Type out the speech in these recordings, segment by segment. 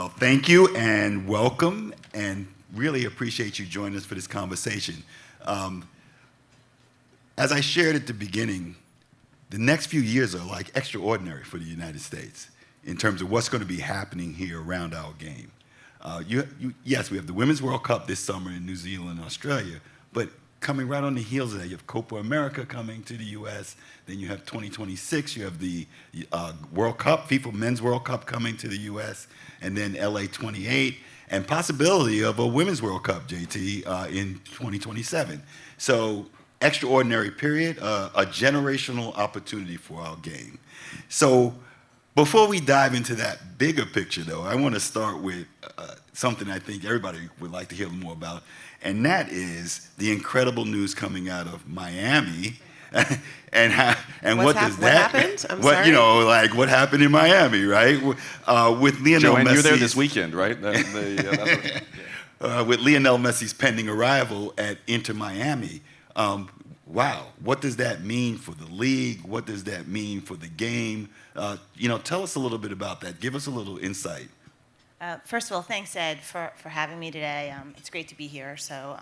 Well, thank you and welcome, and really appreciate you joining us for this conversation. As I shared at the beginning, the next few years are like extraordinary for the United States in terms of what's going to be happening here around our game. Yes, we have the Women's World Cup this summer in New Zealand and Australia, but coming right on the heels of that, you have Copa America coming to the U.S., then you have 2026, you have the World Cup, FIFA Men's World Cup coming to the U.S., and then LA 28, and possibility of a Women's World Cup, JT, in 2027. So, extraordinary period, a generational opportunity for our game. So, before we dive into that bigger picture, though, I want to start with something I think everybody would like to hear more about, and that is the incredible news coming out of Miami, and what does that? What happened? I'm what sorry? You know, like what happened in Miami, right? With Lionel JoAnn, Messi. you're there this weekend, right? That's With Lionel Messi's pending arrival at Inter Miami. Wow, what does that mean for the league? What does that mean for the game? Tell us a little bit about that. Give us a little insight. First of all, thanks, Ed, for having me today. It's great to be here, so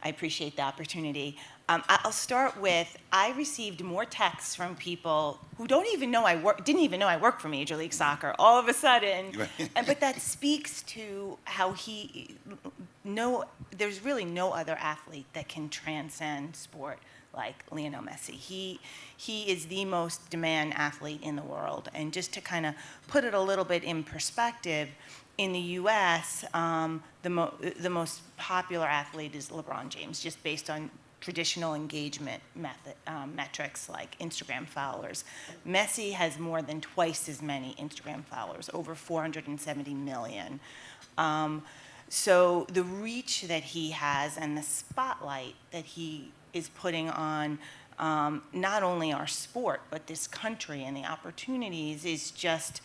I appreciate the opportunity. I'll start with, I received more texts from people who didn't even know I worked for Major League Soccer all of a sudden. But that speaks to how there's really no other athlete that can transcend sport like Lionel Messi. He is the most demand athlete in the world. And just to kind of put it a little bit in perspective, in the U.S., the most popular athlete is LeBron James, just based on traditional engagement metrics like Instagram followers. Messi has more than twice as many Instagram followers, over 470 million. So the reach that he has and the spotlight that he is putting on not only our sport, but this country and the opportunities is just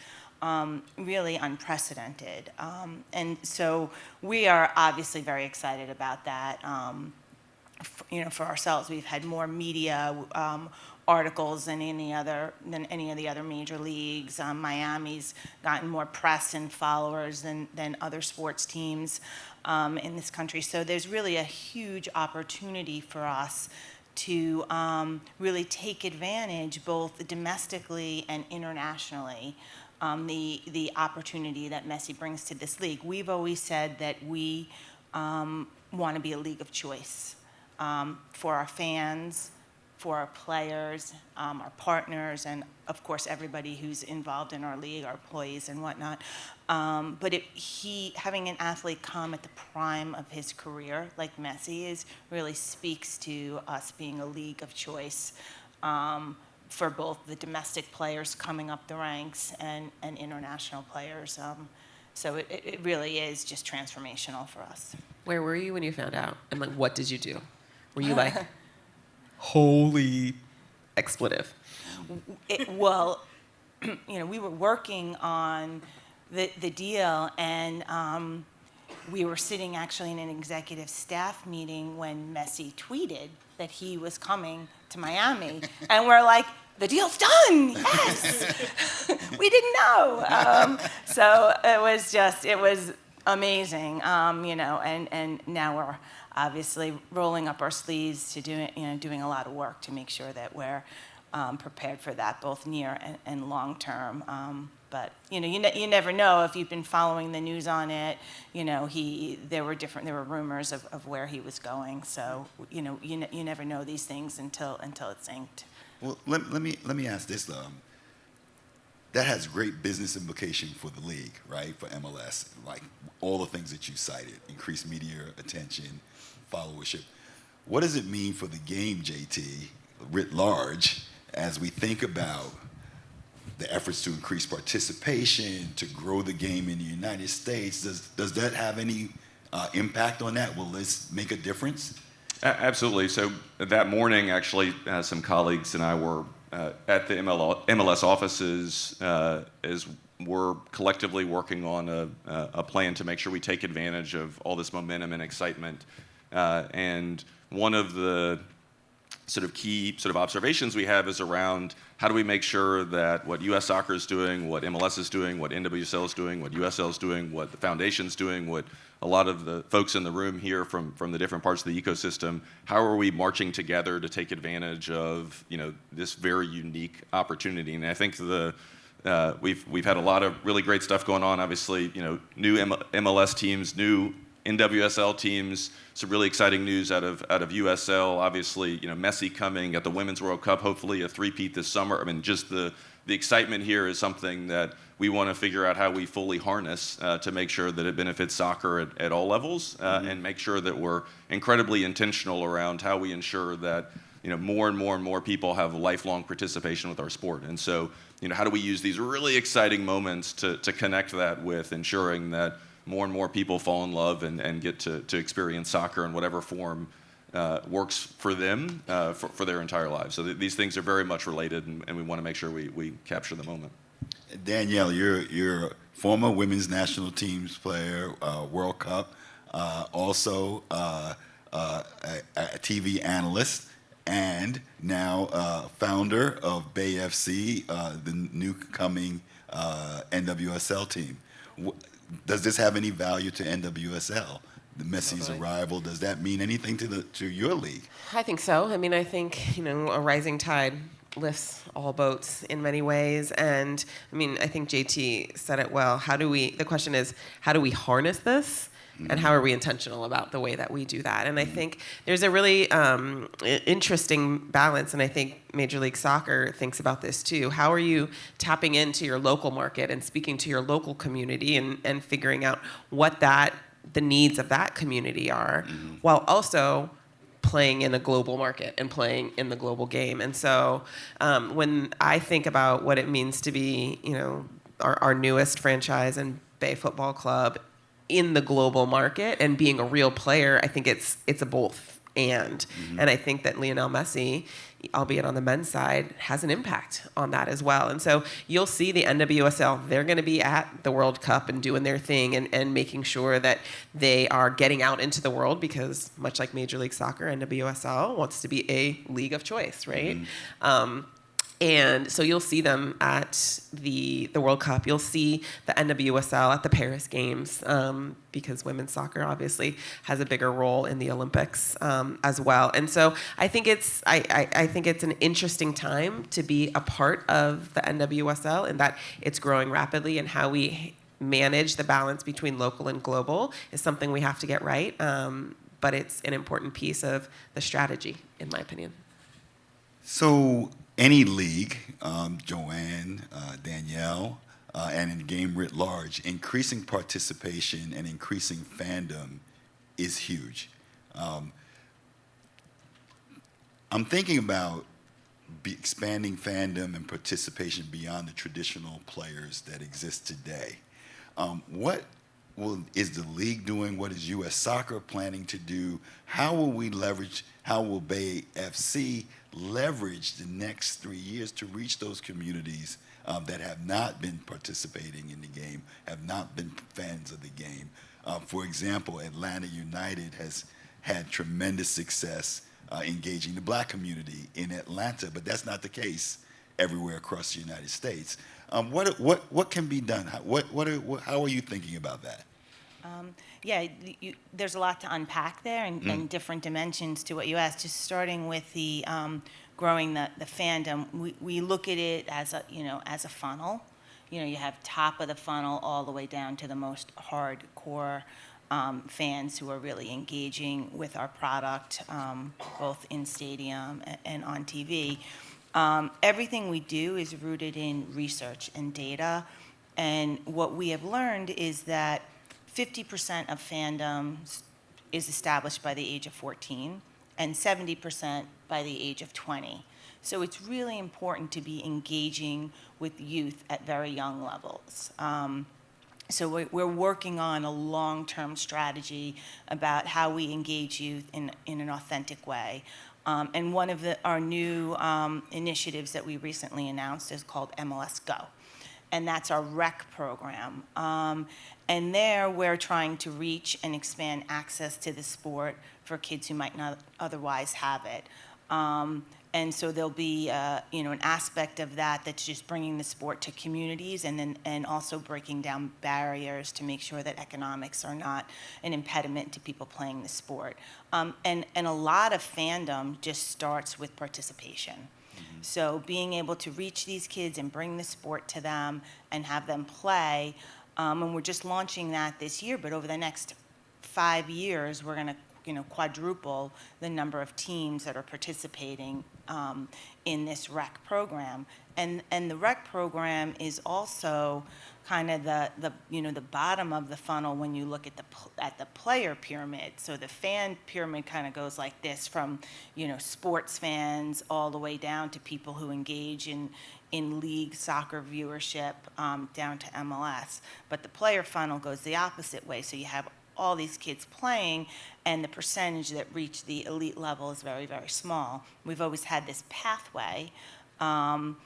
really unprecedented. And so we are obviously very excited about that. For ourselves, we've had more media articles than any of the other major leagues. Miami's gotten more press and followers than other sports teams in this country. So there's really a huge opportunity for us to really take advantage both domestically and internationally. The opportunity that Messi brings to this league. We've always said that we want to be a league of choice for our fans, for our players, our partners, and of course everybody who's involved in our league, our employees and whatnot. But having an athlete come at the prime of his career, like Messi really speaks to us being a league of choice for both the domestic players coming up the ranks and international players. So it really is just transformational for us. Where were you when you found out? And what did you do? Were you like, holy expletive? We were working on the deal, and we were sitting actually in an executive staff meeting when Messi tweeted that he was coming to Miami, and we're like, the deal's done, yes. We didn't know. So it was amazing, and now we're obviously rolling up our sleeves to doing a lot of work to make sure that we're prepared for that, both near and long term. But you never know if you've been following the news on it. There were rumors of where he was going. So you never know these things until it's inked. Well, let me ask this though. That has great business implication for the league, right? For MLS, like all the things that you cited: increased media attention, followership. What does it mean for the game, JT, writ large, as we think about the efforts to increase participation, to grow the game in the United States? Does that have any impact on that? Will this make a difference? Absolutely. So that morning, actually, some colleagues and I were at the MLS offices as we're collectively working on a plan to make sure we take advantage of all this momentum and excitement. And one of the sort of key sort of observations we have is around how do we make sure that what U.S. Soccer is doing, what MLS is doing, what NWSL is doing, what USL is doing, what the foundation's doing, what a lot of the folks in the room here from the different parts of the ecosystem, how are we marching together to take advantage of this very unique opportunity? And I think we've had a lot of really great stuff going on. Obviously, new MLS teams, new NWSL teams, some really exciting news out of USL. Obviously, Messi coming at the Women's World Cup, hopefully a three-peat this summer. I mean, just the excitement here is something that we want to figure out how we fully harness to make sure that it benefits soccer at all levels, and make sure that we're incredibly intentional around how we ensure that more and more people have lifelong participation with our sport. And so, how do we use these really exciting moments to connect that with ensuring that more and more people fall in love and get to experience soccer in whatever form works for them for their entire lives. So these things are very much related, and we want to make sure we capture the moment. Danielle, you're a former women's national teams player, World Cup, also a TV analyst, and now founder of Bay FC, the new coming NWSL team. Does this have any value to NWSL? The Messi's arrival, does that mean anything to your league? I think so. I mean, I think, a rising tide lifts all boats in many ways. And I mean, I think JT said it well. The question is, how do we harness this? And how are we intentional about the way that we do that? And I think there's a really interesting balance, and I think Major League Soccer thinks about this too. How are you tapping into your local market and speaking to your local community and figuring out what the needs of that community are, while also playing in a global market and playing in the global game? And so when I think about what it means to be, our newest franchise and Bay Football Club in the global market and being a real player, I think it's a both and. And I think that Lionel Messi, albeit on the men's side, has an impact on that as well. And so you'll see the NWSL, they're going to be at the World Cup and doing their thing and making sure that they are getting out into the world, because much like Major League Soccer, NWSL wants to be a league of choice, right? And so you'll see them at the World Cup. You'll see the NWSL at the Paris Games, because women's soccer obviously has a bigger role in the Olympics as well. And so I think it's an interesting time to be a part of the NWSL, and that it's growing rapidly, and how we manage the balance between local and global is something we have to get right. But it's an important piece of the strategy, in my opinion. So any league, JoAnn, Danielle, and in the game writ large, increasing participation and increasing fandom is huge. I'm thinking about expanding fandom and participation beyond the traditional players that exist today. What is the league doing? What is U.S. Soccer planning to do? How will Bay FC leverage the next 3 years to reach those communities that have not been participating in the game, have not been fans of the game? For example, Atlanta United has had tremendous success engaging the black community in Atlanta, but that's not the case everywhere across the United States. What can be done? How are you thinking about that? There's a lot to unpack there, and different dimensions to what you asked. Just starting with the growing the fandom, we look at it as a funnel. You have top of the funnel all the way down to the most hardcore fans who are really engaging with our product, both in stadium and on TV. Everything we do is rooted in research and data, and what we have learned is that 50% of fandom is established by the age of 14 and 70% by the age of 20. So it's really important to be engaging with youth at very young levels. So we're working on a long-term strategy about how we engage youth in an authentic way. And one of our new initiatives that we recently announced is called MLS Go. And that's our rec program. And there we're trying to reach and expand access to the sport for kids who might not otherwise have it. And And so there'll be, an aspect of that that's just bringing the sport to communities, and also breaking down barriers to make sure that economics are not an impediment to people playing the sport. And a lot of fandom just starts with participation. So being able to reach these kids and bring the sport to them and have them play, and we're just launching that this year, but over the next 5 years, we're going to quadruple the number of teams that are participating in this rec program. And the rec program is also kind of the bottom of the funnel when you look at the player pyramid. So the fan pyramid kind of goes like this, from sports fans all the way down to people who engage in league soccer viewership, down to MLS. But the player funnel goes the opposite way. So you have all these kids playing, and the percentage that reach the elite level is very, very small. We've always had this pathway, and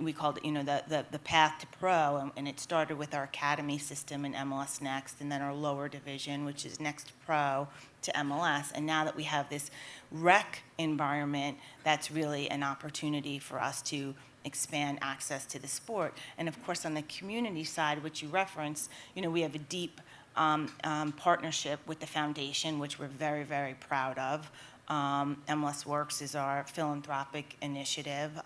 we called it, the path to pro, and it started with our academy system in MLS Next, and then our lower division, which is Next Pro, to MLS. And now that we have this rec environment, that's really an opportunity for us to expand access to the sport. And of course, on the community side, which you referenced, we have a deep partnership with the foundation, which we're very, very proud of. MLS Works is our philanthropic initiative.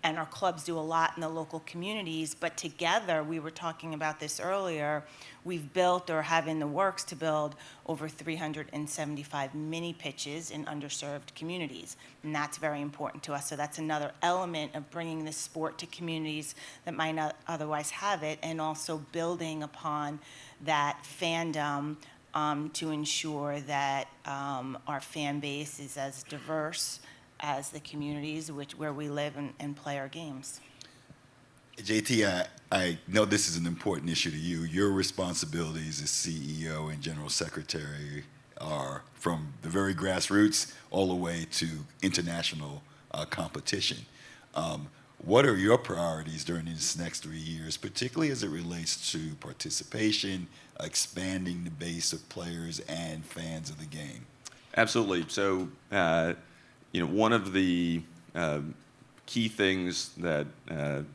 And our clubs do a lot in the local communities, but together, we were talking about this earlier, we've built or have in the works to build over 375 mini pitches in underserved communities. And that's very important to us. So that's another element of bringing this sport to communities that might not otherwise have it, and also building upon that fandom to ensure that our fan base is as diverse as the communities where we live and play our games. JT, I know this is an important issue to you. Your responsibilities as CEO and General Secretary are from the very grassroots all the way to international competition. What are your priorities during these next 3 years, particularly as it relates to participation, expanding the base of players and fans of the game? Absolutely. So, one of the key things that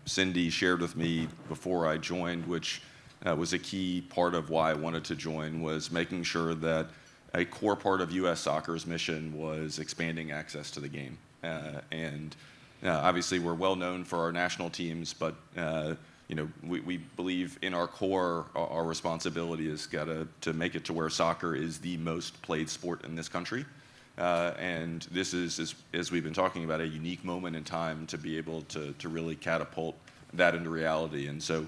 Cindy shared with me before I joined, which was a key part of why I wanted to join, was making sure that a core part of U.S. Soccer's mission was expanding access to the game. Obviously, we're well known for our national teams, but we believe in our core, our responsibility is to make it to where soccer is the most played sport in this country. And this is, as we've been talking about, a unique moment in time to be able to really catapult that into reality. And so,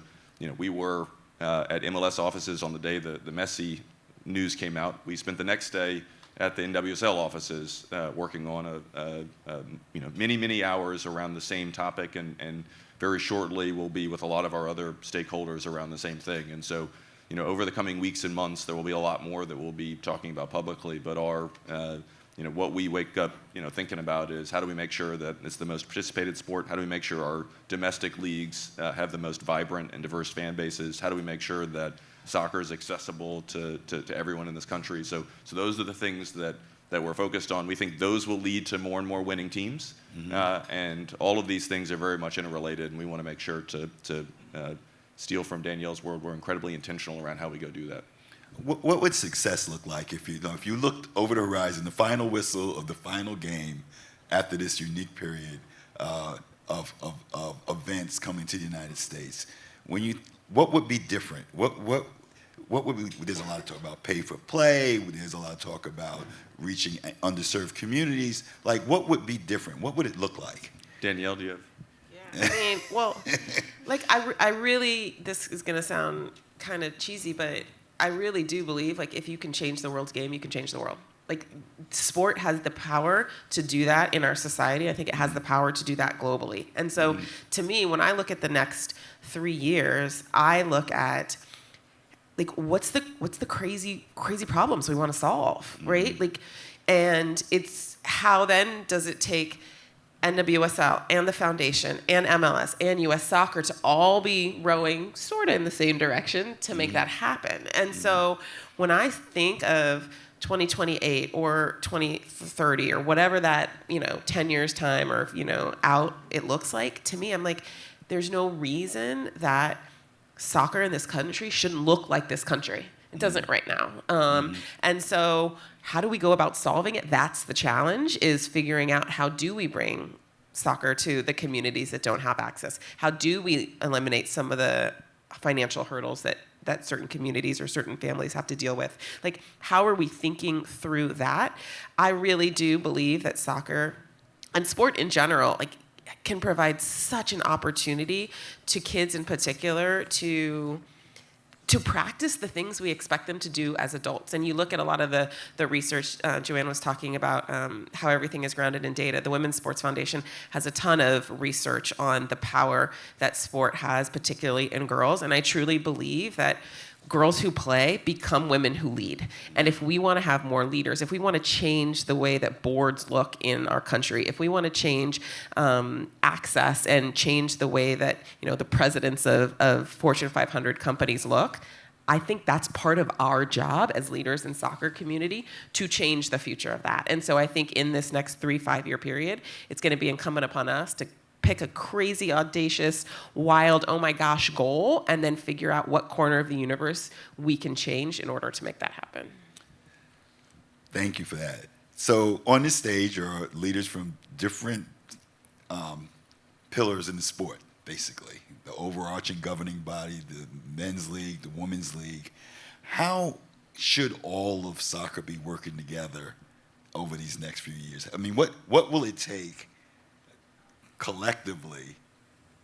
we were at MLS offices on the day the Messi news came out. We spent the next day at the NWSL offices working on many hours around the same topic, and very shortly we'll be with a lot of our other stakeholders around the same thing. And so, over the coming weeks and months, there will be a lot more that we'll be talking about publicly, but our what we wake up, thinking about is how do we make sure that it's the most participated sport? How do we make sure our domestic leagues have the most vibrant and diverse fan bases? How do we make sure that soccer is accessible to everyone in this country? So those are the things that we're focused on. We think those will lead to more and more winning teams. Mm-hmm. And all of these things are very much interrelated, and we want to make sure to steal from Danielle's word. We're incredibly intentional around how we go do that. What would success look like if you looked over the horizon, the final whistle of the final game after this unique period of events coming to the United States? What would be different? What would be? There's a lot of talk about pay for play. There's a lot of talk about reaching underserved communities. Like, what would be different? What would it look like? Danielle, do you have? Yeah, I mean, well, like I really, this is gonna sound kind of cheesy, but I really do believe, like, if you can change the world's game, you can change the world. Like, sport has the power to do that in our society. I think it has the power to do that globally. And so, to me, when I look at the next 3 years, I look at, like, what's the crazy problems we want to solve, right? Like, and it's how then does it take NWSL and the foundation and MLS and US Soccer to all be rowing sort of in the same direction to make that happen. And so when I think of 2028 or 2030 or whatever that, 10 years time or, out it looks like, to me, I'm like, there's no reason that soccer in this country shouldn't look like this country. It doesn't right now. And so how do we go about solving it? That's the challenge, is figuring out how do we bring soccer to the communities that don't have access? How do we eliminate some of the financial hurdles that certain communities or certain families have to deal with? Like, how are we thinking through that? I really do believe that soccer and sport in general, like, can provide such an opportunity to kids in particular to practice the things we expect them to do as adults. And you look at a lot of the research, JoAnn was talking about how everything is grounded in data. The Women's Sports Foundation has a ton of research on the power that sport has, particularly in girls. And I truly believe that girls who play become women who lead. And if we want to have more leaders, if we want to change the way that boards look in our country, if we want to change access and change the way that the presidents of Fortune 500 companies look, I think that's part of our job as leaders in soccer community to change the future of that. And so I think in this next 3-5 year period, it's going to be incumbent upon us to pick a crazy, audacious, wild, oh my gosh goal, and then figure out what corner of the universe we can change in order to make that happen. Thank you for that. So on this stage are leaders from different pillars in the sport, basically. The overarching governing body, the men's league, the women's league. How should all of soccer be working together over these next few years? I mean, what will it take collectively?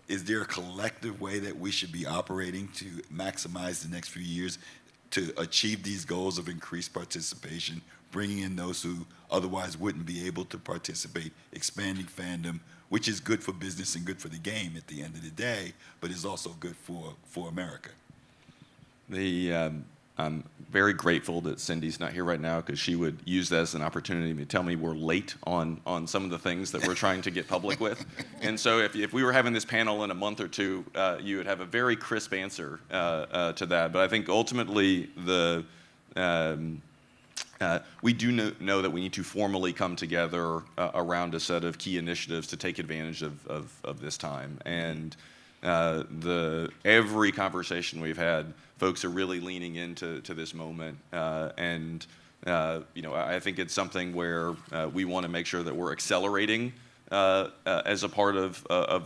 Is there a collective way that we should be operating to maximize the next few years to achieve these goals of increased participation, bringing in those who otherwise wouldn't be able to participate, expanding fandom, which is good for business and good for the game at the end of the day, but is also good for America? I'm very grateful that Cindy's not here right now, because she would use that as an opportunity to tell me we're late on some of the things that we're trying to get public with. And so if we were having this panel in a month or two, you would have a very crisp answer to that. But I think ultimately we do know that we need to formally come together around a set of key initiatives to take advantage of this time. And every conversation we've had, folks are really leaning into this moment, and I think it's something where we want to make sure that we're accelerating as a part of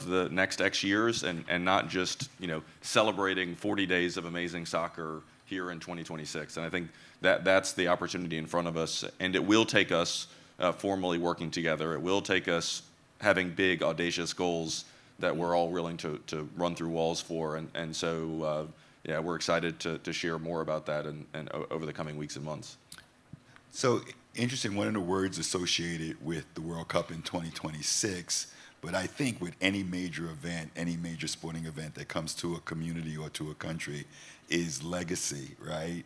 the next X years, and not just celebrating 40 days of amazing soccer here in 2026. And I think that's the opportunity in front of us, and it will take us formally working together. It will take us having big, audacious goals that we're all willing to run through walls for, and so we're excited to share more about that and over the coming weeks and months. So interesting, one of the words associated with the World Cup in 2026, but I think with any major event, any major sporting event that comes to a community or to a country, is legacy, right?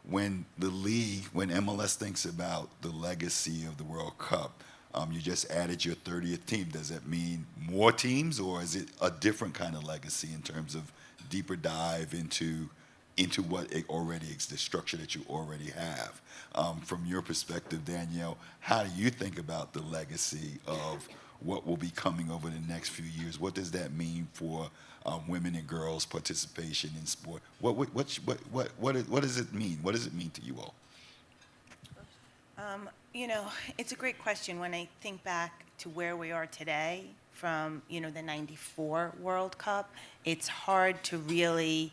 When MLS thinks about the legacy of the World Cup, you just added your 30th team. Does that mean more teams, or is it a different kind of legacy in terms of deeper dive into what it already is, the structure that you already have? From your perspective, Danielle, how do you think about the legacy of what will be coming over the next few years? What does that mean for women and girls' participation in sport? What does it mean? What does it mean to you all? It's a great question. When I think back to where we are today from, the 94 World Cup, it's hard to really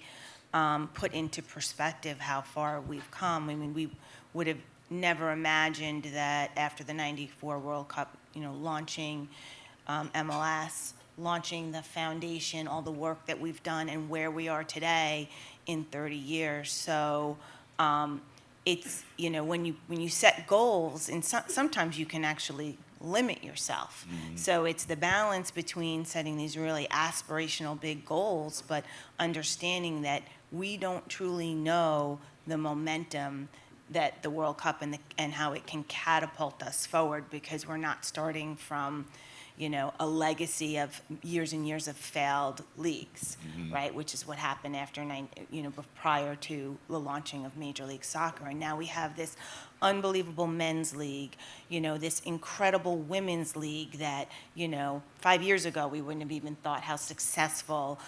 put into perspective how far we've come. I mean, we would have never imagined that after the 94 World Cup, launching MLS, launching the foundation, all the work that we've done, and where we are today in 30 years. So it's, when you set goals, and sometimes you can actually limit yourself. Mm-hmm. So it's the balance between setting these really aspirational big goals, but understanding that we don't truly know the momentum that the World Cup and how it can catapult us forward, because we're not starting from a legacy of years and years of failed leagues, right? Which is what happened after prior to the launching of Major League Soccer, and now we have this unbelievable men's league, this incredible women's league that 5 years ago we wouldn't have even thought how successful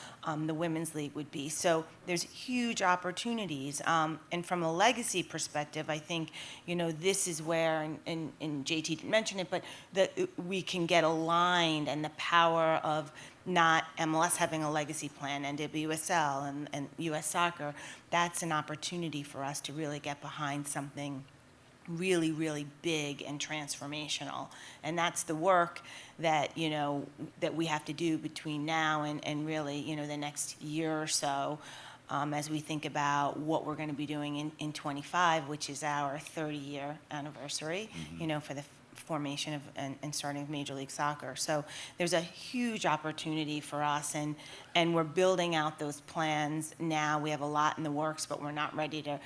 the women's league would be. So there's huge opportunities, and from a legacy perspective, I think this is where, and JT didn't mention it, but that we can get aligned, and the power of not MLS having a legacy plan, NWSL and US Soccer, that's an opportunity for us to really get behind something really, really big and transformational. And that's the work that, that we have to do between now and really, the next year or so, as we think about what we're going to be doing in 25, which is our 30-year anniversary, for the formation of and starting of Major League Soccer. So there's a huge opportunity for us, and we're building out those plans now. We have a lot in the works, but we're not ready to,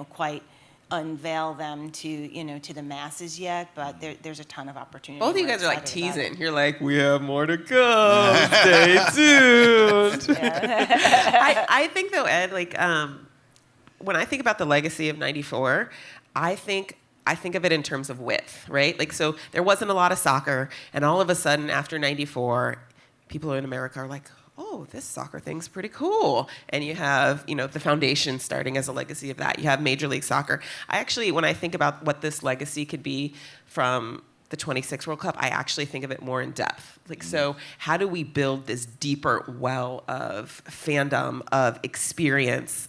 quite unveil them to to the masses yet, but there's a ton of opportunity. Both of you We're guys are like excited about teasing. it. You're like, we have more to come. Stay tuned. I think though, Ed, like when I think about the legacy of '94, I think of it in terms of width, right? Like, so there wasn't a lot of soccer, and all of a sudden after '94, people in America are like, oh, this soccer thing's pretty cool. And you have, the foundation starting as a legacy of that. You have Major League Soccer. I actually, when I think about what this legacy could be from the 26 World Cup, I actually think of it more in depth. Like, so how do we build this deeper well of fandom, of experience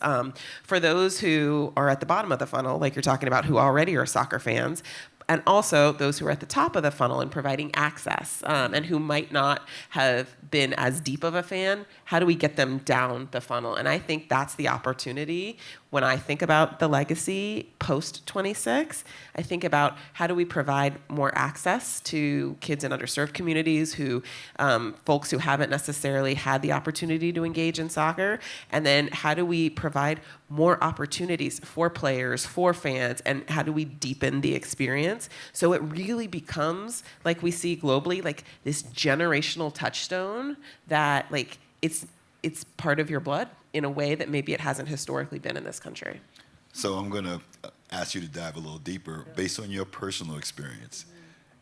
for those who are at the bottom of the funnel, like you're talking about, who already are soccer fans, and also those who are at the top of the funnel and providing access, and who might not have been as deep of a fan. How do we get them down the funnel? And I think that's the opportunity when I think about the legacy post 26. I think about how do we provide more access to kids in underserved communities, who folks who haven't necessarily had the opportunity to engage in soccer, and then how do we provide more opportunities for players, for fans, and how do we deepen the experience so it really becomes, like we see globally, like this generational touchstone that like it's part of your blood in a way that maybe it hasn't historically been in this country. So I'm going to ask you to dive a little deeper based on your personal experience.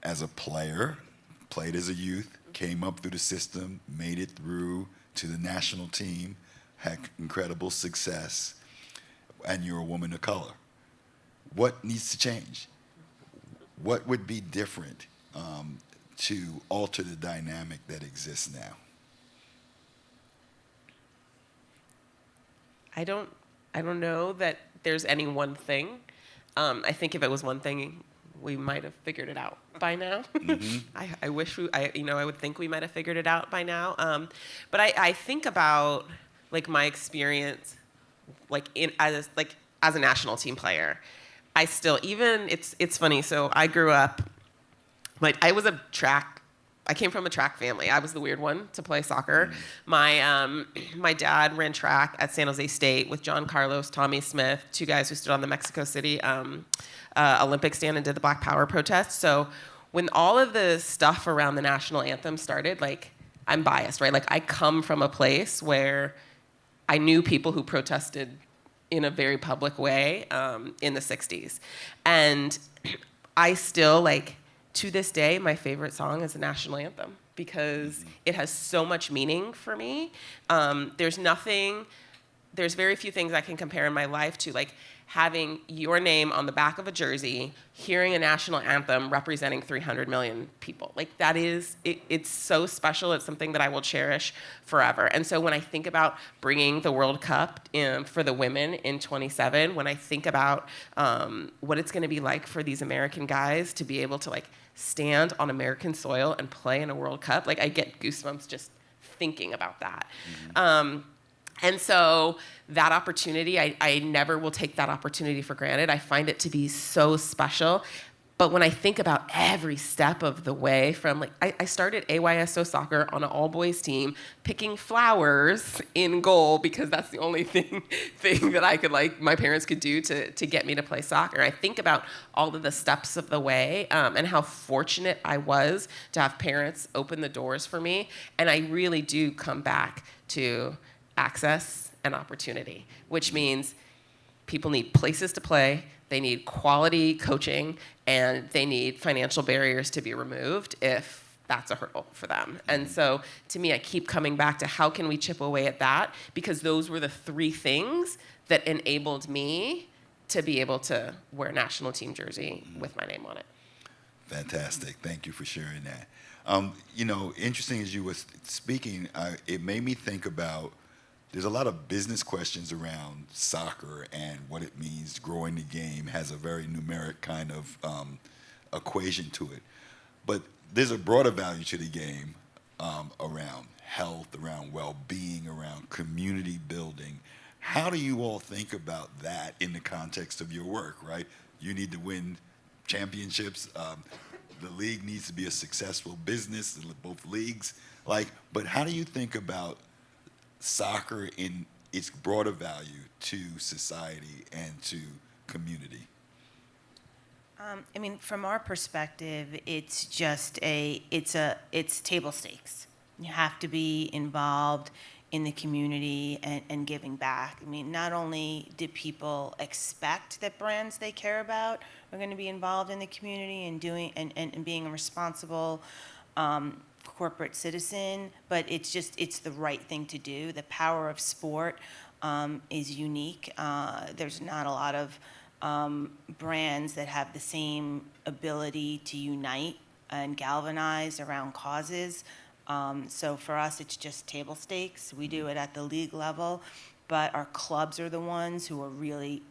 As a player, played as a youth, came up through the system, made it through to the national team, had incredible success, and you're a woman of color. What needs to change? What would be different to alter the dynamic that exists now? I don't know that there's any one thing. I think if it was one thing, we might have figured it out by now. I wish I would think we might have figured it out by now. But I think about like my experience, like as a national team player. I still, even it's funny. So I grew up, like I came from a track family. I was the weird one to play soccer. My dad ran track at San Jose State with John Carlos, Tommy Smith, two guys who stood on the Mexico City Olympic stand and did the Black Power protest. So when all of the stuff around the national anthem started, like, I'm biased, right? Like, I come from a place where I knew people who protested in a very public way in the 60s. And I still, like, to this day, my favorite song is the national anthem because it has so much meaning for me. There's very few things I can compare in my life to, like, having your name on the back of a jersey, hearing a national anthem representing 300 million people. Like, that is, it's so special. It's something that I will cherish forever. And so when I think about bringing the World Cup for the women in 27, when I think about what it's going to be like for these American guys to be able to, like, stand on American soil and play in a World Cup, like, I get goosebumps just thinking about that. And so that opportunity, I never will take that opportunity for granted. I find it to be so special. But when I think about every step of the way from like, I started AYSO soccer on an all boys team, picking flowers in goal because that's the only thing that I could like, my parents could do to get me to play soccer. I think about all of the steps of the way and how fortunate I was to have parents open the doors for me. And I really do come back to access and opportunity, which means people need places to play, they need quality coaching, and they need financial barriers to be removed if that's a hurdle for them. And so to me, I keep coming back to how can we chip away at that, because those were the three things that enabled me to be able to wear a national team jersey with my name on it. Fantastic. Thank you for sharing that. Interesting as you were speaking, it made me think about there's a lot of business questions around soccer and what it means. Growing the game has a very numeric kind of equation to it. But there's a broader value to the game around health, around well-being, around community building. How do you all think about that in the context of your work, right? You need to win championships. The league needs to be a successful business, both leagues. But how do you think about soccer in its broader value to society and to community? From our perspective, it's just it's table stakes. You have to be involved in the community and giving back. Not only do people expect that brands they care about are going to be involved in the community and doing and being a responsible corporate citizen, but it's the right thing to do. The power of sport is unique. There's not a lot of brands that have the same ability to unite and galvanize around causes. So for us, it's just table stakes. We do it at the league level, but our clubs are the ones who are really,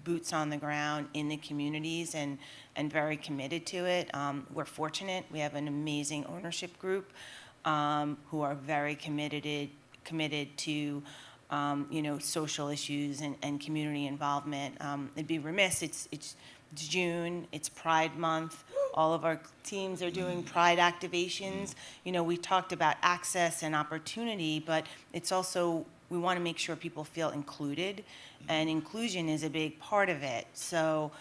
boots on the ground in the communities and very committed to it. We're fortunate. We have an amazing ownership group who are very committed to social issues and community involvement. It'd be remiss. It's June. It's Pride Month. All of our teams are doing Pride activations. We talked about access and opportunity, but it's also we want to make sure people feel included, and inclusion is a big part of it. So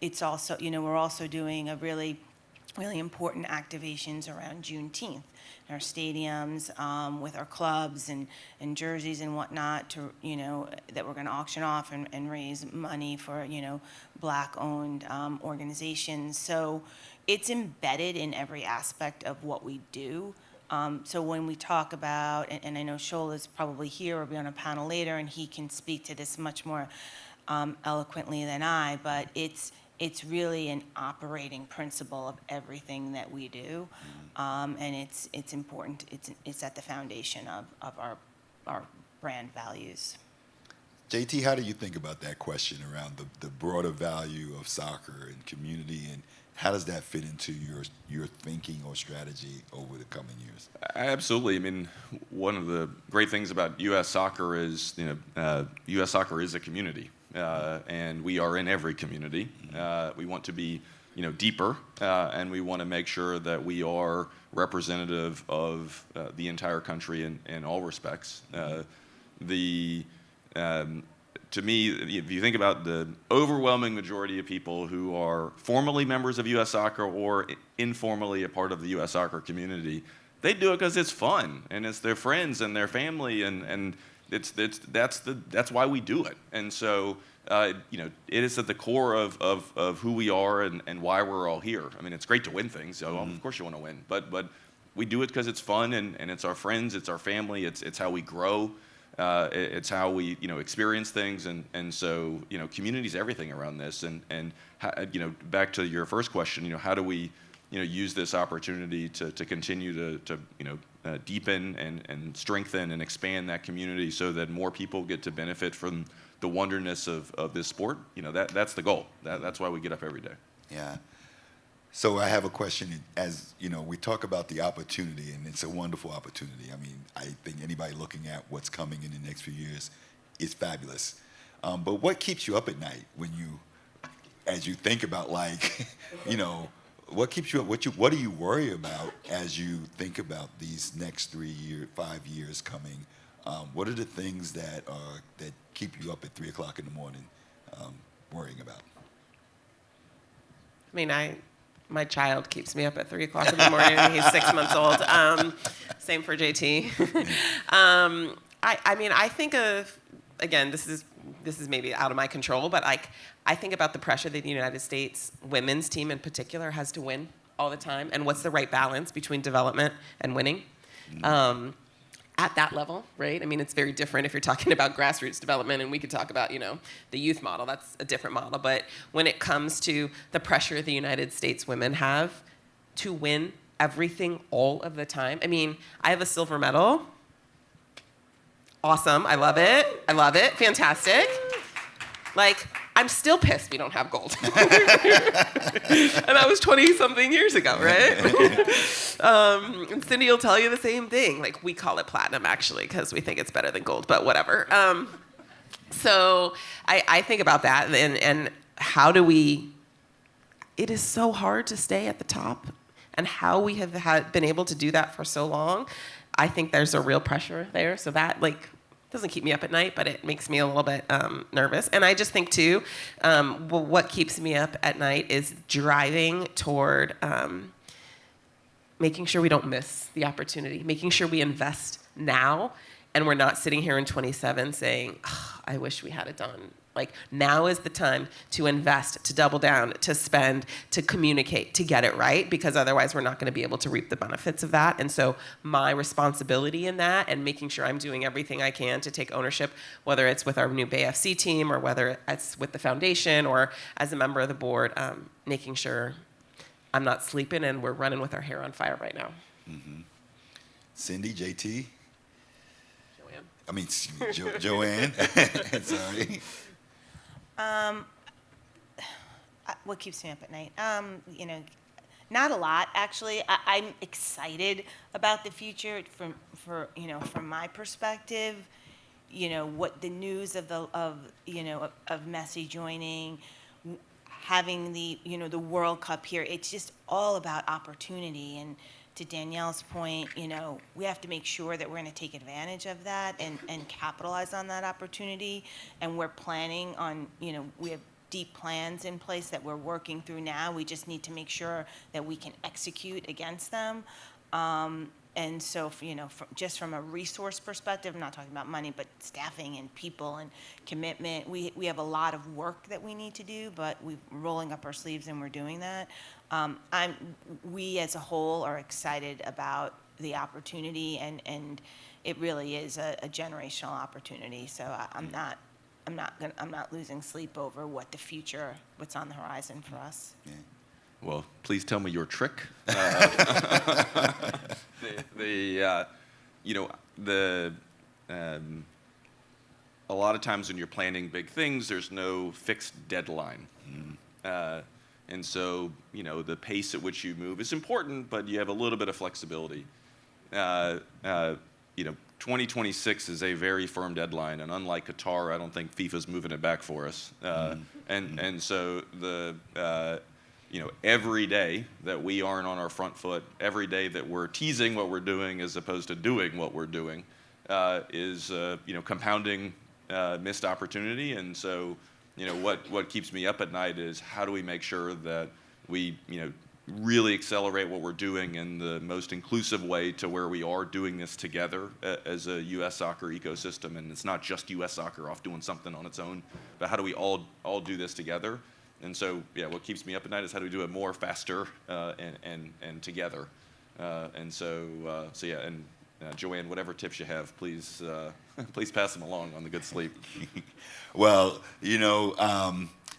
it's also, we're also doing a really important activations around Juneteenth in our stadiums with our clubs and jerseys and whatnot to, that we're going to auction off and raise money for, Black-owned organizations. So it's embedded in every aspect of what we do. So when we talk about, and I know Shola is probably here or be on a panel later, and he can speak to this much more eloquently than I, but it's really an operating principle of everything that we do, and it's important. It's at the foundation of our brand values. JT, how do you think about that question around the broader value of soccer and community, and how does that fit into your thinking or strategy over the coming years? Absolutely. One of the great things about U.S. soccer is, U.S. soccer is a community, and we are in every community. We want to be, deeper, and we want to make sure that we are representative of the entire country in all respects. To me, if you think about the overwhelming majority of people who are formally members of U.S. Soccer or informally a part of the U.S. Soccer community, they do it because it's fun and it's their friends and their family, and that's why we do it. And so, it is at the core of who we are and why we're all here. It's great to win things, so of course you want to win, but we do it because it's fun and it's our friends, it's our family, it's how we grow. It's how we, experience things, and so, community's everything around this, and back to your first question, how do we, use this opportunity to continue to deepen and strengthen and expand that community so that more people get to benefit from the wonderness of this sport? That's the goal. That's why we get up every day. Yeah. So I have a question. As we talk about the opportunity, and it's a wonderful opportunity. I think anybody looking at what's coming in the next few years is fabulous. But what keeps you up at night when you as you think about like, you know, what keeps you up? What do you worry about as you think about these next 5 years coming? What are the things that keep you up at 3 o'clock in the morning, worrying about? I mean, my child keeps me up at 3 o'clock in the morning. He's 6 months old. Same for JT. I mean, I think of, again, this is maybe out of my control, but like, I think about the pressure that the United States women's team in particular has to win all the time, and what's the right balance between development and winning. At that level, right? I mean, it's very different if you're talking about grassroots development, and we could talk about, the youth model. That's a different model. But when it comes to the pressure the United States women have to win everything all of the time, I mean, I have a silver medal. Awesome. I love it. Fantastic. Like, I'm still pissed we don't have gold. And that was 20-something years ago, right? And Cindy will tell you the same thing. Like, we call it platinum, actually, because we think it's better than gold, but whatever. So I think about that, and how do we... It is so hard to stay at the top, and how we have been able to do that for so long, I think there's a real pressure there. So that, like... doesn't keep me up at night, but it makes me a little bit nervous. And I just think, too, what keeps me up at night is driving toward making sure we don't miss the opportunity, making sure we invest now, and we're not sitting here in 27 saying, oh, I wish we had it done. Like, now is the time to invest, to double down, to spend, to communicate, to get it right, because otherwise we're not going to be able to reap the benefits of that. And so my responsibility in that, and making sure I'm doing everything I can to take ownership, whether it's with our new BAYFC team or whether it's with the foundation or as a member of the board, making sure I'm not sleeping and we're running with our hair on fire right now. Mm-hmm. Cindy, JT? JoAnn. I mean, JoAnn. Sorry. What keeps me up at night? Not a lot, actually. I'm excited about the future from my perspective. What the news of Messi joining, having the World Cup here. It's just all about opportunity. And to Danielle's point, we have to make sure that we're going to take advantage of that and capitalize on that opportunity. And we're planning on, we have deep plans in place that we're working through now. We just need to make sure that we can execute against them. And so, just from a resource perspective, I'm not talking about money, but staffing and people and commitment, we have a lot of work that we need to do, but we're rolling up our sleeves and we're doing that. We as a whole are excited about the opportunity, and it really is a generational opportunity. So I'm not losing sleep over what's on the horizon for us. Yeah. Well, please tell me your trick. A lot of times when you're planning big things, there's no fixed deadline. And so, the pace at which you move is important, but you have a little bit of flexibility. 2026 is a very firm deadline, and unlike Qatar, I don't think FIFA's moving it back for us. And so every day that we aren't on our front foot, every day that we're teasing what we're doing as opposed to doing what we're doing, is compounding missed opportunity. And so, what keeps me up at night is how do we make sure that we, really accelerate what we're doing in the most inclusive way to where we are doing this together as a U.S. soccer ecosystem, and it's not just U.S. soccer off doing something on its own, but how do we all do this together? And so, what keeps me up at night is how do we do it more, faster, and together. And JoAnn, whatever tips you have, please please pass them along on the good sleep. Well,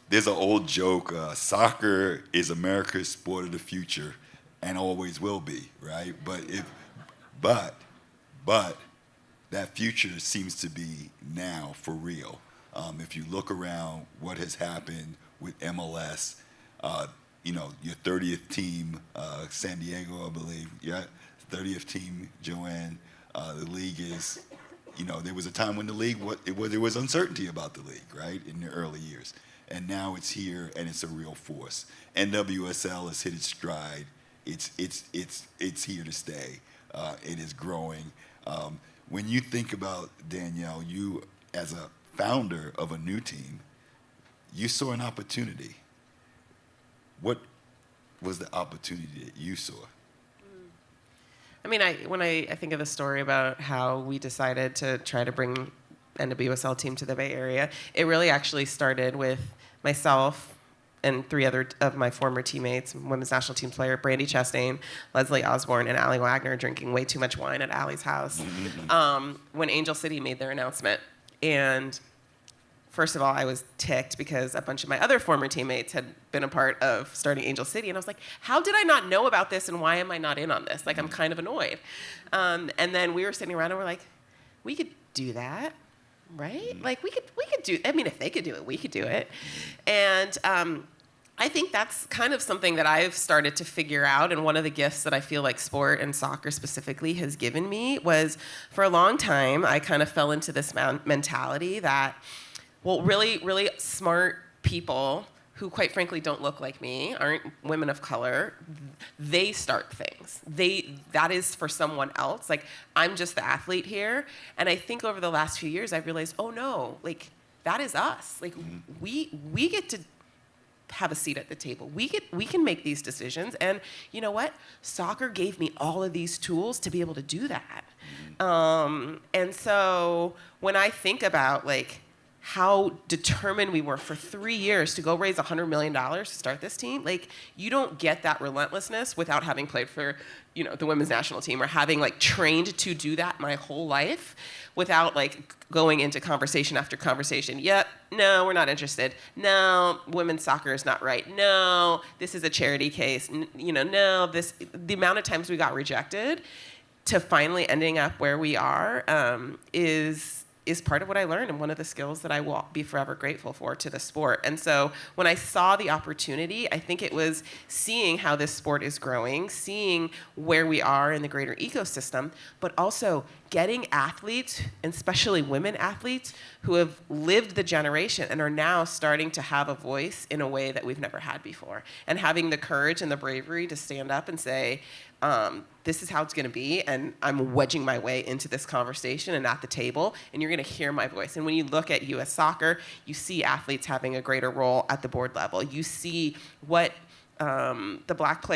there's an old joke, soccer is America's sport of the future and always will be, right? But that future seems to be now for real. If you look around what has happened with MLS, your 30th team, San Diego, I believe, 30th team, JoAnn, the league is, there was a time when the league, there was uncertainty about the league, right, in the early years. and now it's here and it's a real force. NWSL has hit its stride. It's here to stay. It is growing. When you think about Danielle, you as a founder of a new team, you saw an opportunity. What was the opportunity that you saw? I mean, when I think of the story about how we decided to try to bring NWSL team to the Bay Area, it really actually started with myself and 3 other of my former teammates, women's national team player Brandy Chastain, Leslie Osborne, and Allie Wagner drinking way too much wine at Allie's house when Angel City made their announcement. And first of all, I was ticked because a bunch of my other former teammates had been a part of starting Angel City. And I was like, how did I not know about this and why am I not in on this? Like, I'm kind of annoyed. And then we were sitting around and we're like, we could do that, right? Like, we could do, I mean, if they could do it, we could do it. And I think that's kind of something that I've started to figure out. And one of the gifts that I feel like sport and soccer specifically has given me was, for a long time, I kind of fell into this mentality that, well, really, really smart people who, quite frankly, don't look like me, aren't women of color, they start things. That is for someone else. Like, I'm just the athlete here. And I think over the last few years, I've realized, oh no, like, that is us. Like, we get to have a seat at the table. We can make these decisions. And you know what? Soccer gave me all of these tools to be able to do that. And so when I think about, like, how determined we were for 3 years to go raise $100 million to start this team. Like, you don't get that relentlessness without having played for, the women's national team or having, like, trained to do that my whole life without, like, going into conversation after conversation. Yep, no, we're not interested. No, women's soccer is not right. No, this is a charity case. No, the amount of times we got rejected to finally ending up where we are is part of what I learned and one of the skills that I will be forever grateful for to the sport. And so when I saw the opportunity, I think it was seeing how this sport is growing, seeing where we are in the greater ecosystem, but also getting athletes, and especially women athletes, who have lived the generation and are now starting to have a voice in a way that we've never had before. And having the courage and the bravery to stand up and say, this is how it's going to be, and I'm wedging my way into this conversation and at the table, and you're going to hear my voice. And when you look at U.S. soccer, you see athletes having a greater role at the board level. You see what the Black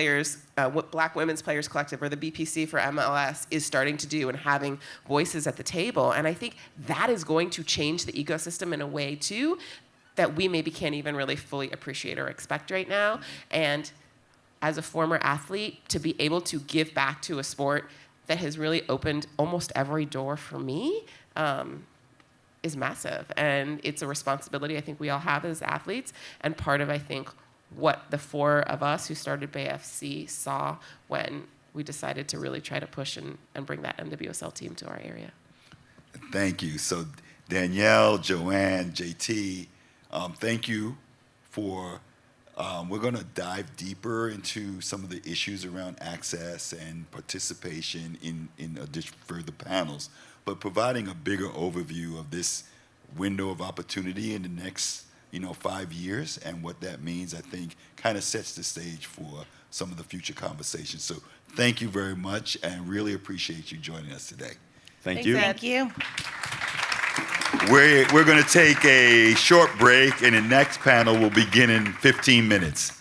Women's Players Collective, or the BPC for MLS, is starting to do and having voices at the table. And I think that is going to change the ecosystem in a way, too, that we maybe can't even really fully appreciate or expect right now. And as a former athlete, to be able to give back to a sport that has really opened almost every door for me is massive. And it's a responsibility I think we all have as athletes, and part of, I think, what the 4 of us who started Bay FC saw when we decided to really try to push and bring that NWSL team to our area. Thank you. So Danielle, JoAnn, JT, thank you for... we're going to dive deeper into some of the issues around access and participation in addition further panels, but providing a bigger overview of this window of opportunity in the next 5 years and what that means, I think, kind of sets the stage for some of the future conversations. So thank you very much, and really appreciate you joining us today. Thank you. Thank you. We're going to take a short break, and the next panel will begin in 15 minutes.